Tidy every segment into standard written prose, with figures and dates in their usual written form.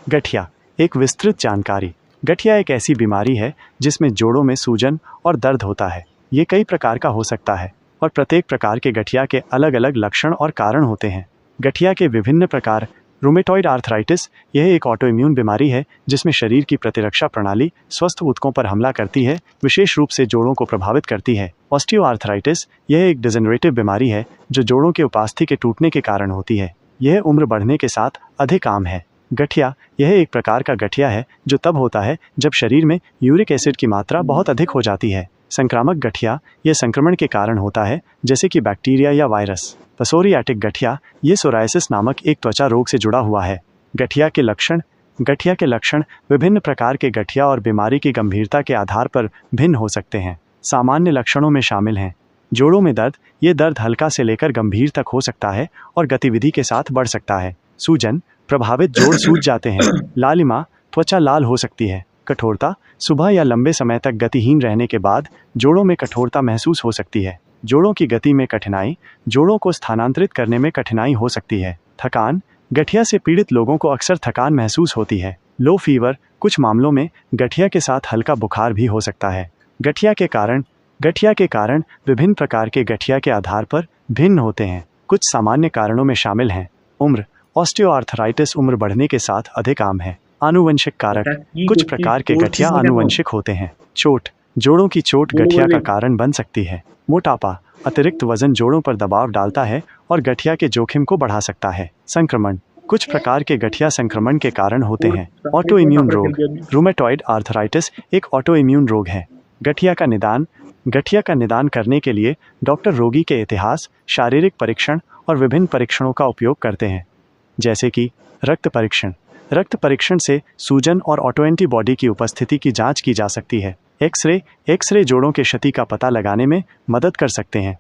गठिया एक विस्तृत जानकारी। गठिया एक ऐसी बीमारी है जिसमें जोड़ों में सूजन और दर्द होता है। ये कई प्रकार का हो सकता है और प्रत्येक प्रकार के गठिया के अलग अलग लक्षण और कारण होते हैं। गठिया के विभिन्न प्रकार। रूमेटॉइड आर्थराइटिस यह एक ऑटोइम्यून बीमारी है जिसमें शरीर की प्रतिरक्षा प्रणाली स्वस्थ ऊतकों पर हमला करती है, विशेष रूप से जोड़ों को प्रभावित करती है। ऑस्टियोआर्थराइटिस यह एक डिजेनरेटिव बीमारी है जो जोड़ों के उपास्थि के टूटने के कारण होती है। यह उम्र बढ़ने के साथ अधिक आम है। गठिया यह एक प्रकार का गठिया है जो तब होता है जब शरीर में यूरिक एसिड की मात्रा बहुत अधिक हो जाती है। संक्रामक गठिया यह संक्रमण के कारण होता है, जैसे कि बैक्टीरिया या वायरस। पसोरियाटिक गठिया ये सोरायसिस नामक एक त्वचा रोग से जुड़ा हुआ है। गठिया के लक्षण विभिन्न प्रकार के गठिया और बीमारी की गंभीरता के आधार पर भिन्न हो सकते हैं। सामान्य लक्षणों में शामिल हैं जोड़ों में दर्द। ये दर्द हल्का से लेकर गंभीर तक हो सकता है और गतिविधि के साथ बढ़ सकता है। सूजन, प्रभावित जोड़ सूज जाते हैं। लालिमा, त्वचा लाल हो सकती है। कठोरता, सुबह या लंबे समय तक गतिहीन रहने के बाद जोड़ों में कठोरता महसूस हो सकती है। जोड़ों की गति में कठिनाई, जोड़ों को स्थानांतरित करने में कठिनाई हो सकती है। थकान, गठिया से पीड़ित लोगों को अक्सर थकान महसूस होती है। लो फीवर, कुछ मामलों में गठिया के साथ हल्का बुखार भी हो सकता है। गठिया के कारण विभिन्न प्रकार के गठिया के आधार पर भिन्न होते हैं। कुछ सामान्य कारणों में शामिल हैं उम्र। ऑस्टियोआर्थराइटिस उम्र बढ़ने के साथ अधिक आम है। आनुवंशिक कारक, कुछ प्रकार के गठिया आनुवंशिक होते हैं। चोट, जोड़ों की चोट गठिया का कारण बन सकती है। मोटापा, अतिरिक्त वजन जोड़ों पर दबाव डालता है और गठिया के जोखिम को बढ़ा सकता है। संक्रमण, कुछ प्रकार के गठिया संक्रमण के कारण होते हैं। ऑटोइम्यून रोग, रूमेटॉइड आर्थराइटिस एक ऑटोइम्यून रोग है। गठिया का निदान करने के लिए डॉक्टर रोगी के इतिहास, शारीरिक परीक्षण और विभिन्न परीक्षणों का उपयोग करते हैं, जैसे कि रक्त परीक्षण से सूजन और ऑटोएंटीबॉडी की उपस्थिति की जांच की जा सकती है। एक्सरे जोड़ों के क्षति का पता लगाने में मदद कर सकते हैं।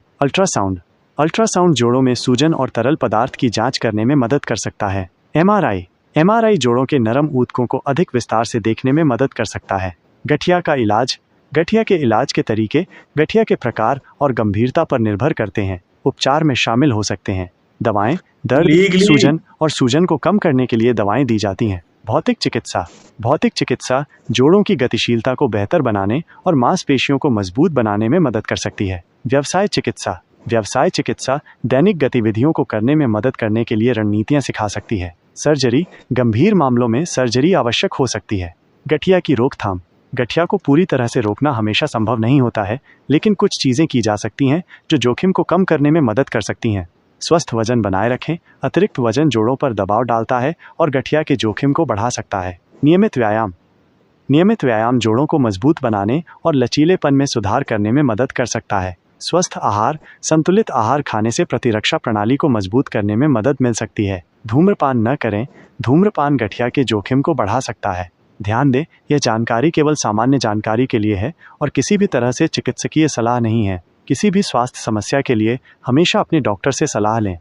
अल्ट्रासाउंड जोड़ों में सूजन और तरल पदार्थ की जांच करने में मदद कर सकता है। एमआरआई जोड़ों के नरम ऊतकों को अधिक विस्तार से देखने में मदद कर सकता है। गठिया के इलाज के तरीके गठिया के प्रकार और गंभीरता पर निर्भर करते हैं। उपचार में शामिल हो सकते हैं दवाएं, दर्द, सूजन और सूजन को कम करने के लिए दवाएं दी जाती हैं। भौतिक चिकित्सा जोड़ों की गतिशीलता को बेहतर बनाने और मांसपेशियों को मजबूत बनाने में मदद कर सकती है। व्यवसाय चिकित्सा दैनिक गतिविधियों को करने में मदद करने के लिए रणनीतियां सिखा सकती है। सर्जरी, गंभीर मामलों में सर्जरी आवश्यक हो सकती है। गठिया की रोकथाम, गठिया को पूरी तरह से रोकना हमेशा संभव नहीं होता है, लेकिन कुछ चीज़ें की जा सकती हैं जो जोखिम को कम करने में मदद कर सकती हैं। स्वस्थ वजन बनाए रखें। अतिरिक्त वजन जोड़ों पर दबाव डालता है और गठिया के जोखिम को बढ़ा सकता है। नियमित व्यायाम जोड़ों को मजबूत बनाने और लचीलेपन में सुधार करने में मदद कर सकता है। स्वस्थ आहार, संतुलित आहार खाने से प्रतिरक्षा प्रणाली को मजबूत करने में मदद मिल सकती है। धूम्रपान न करें। धूम्रपान गठिया के जोखिम को बढ़ा सकता है। ध्यान दें, यह जानकारी केवल सामान्य जानकारी के लिए है और किसी भी तरह से चिकित्सकीय सलाह नहीं है। किसी भी स्वास्थ्य समस्या के लिए हमेशा अपने डॉक्टर से सलाह लें।